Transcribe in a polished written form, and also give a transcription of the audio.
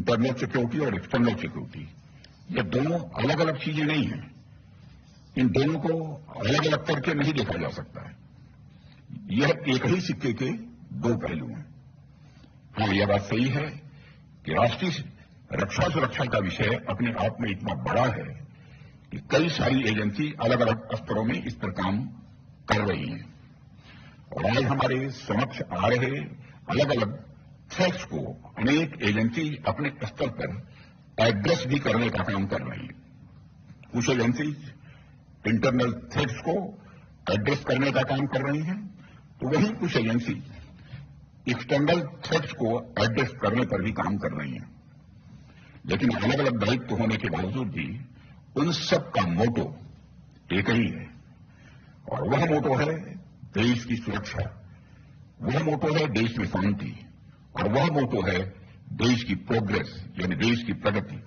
Internal security और external security, ये दोनों अलग अलग चीजें नहीं हैं। इन दोनों को अलग अलग करके नहीं देखा जा सकता है। यह एक ही सिक्के के दो पहलू हैं। हाँ, यह बात सही है कि राष्ट्रीय रक्षा सुरक्षा का विषय अपने आप में इतना बड़ा है कि कई सारी एजेंसी अलग अलग स्तरों में इस पर काम कर रही हैं और आज हमारे समक्ष आ रहे अलग अलग थ्रेट्स को अनेक एजेंसी अपने स्तर पर एड्रेस भी करने का काम कर रही है। कुछ एजेंसी इंटरनल थ्रेट्स को एड्रेस करने का काम कर रही हैं, तो वहीं कुछ एजेंसी एक्सटर्नल थ्रेट्स को एड्रेस करने पर भी काम कर रही हैं। लेकिन अलग अलग दायित्व होने के बावजूद भी उन सब का मोटो एक ही है और वह मोटो है देश की सुरक्षा, वह मोटो है देश में शांति और वह मोटो है देश की प्रोग्रेस यानी देश की प्रगति।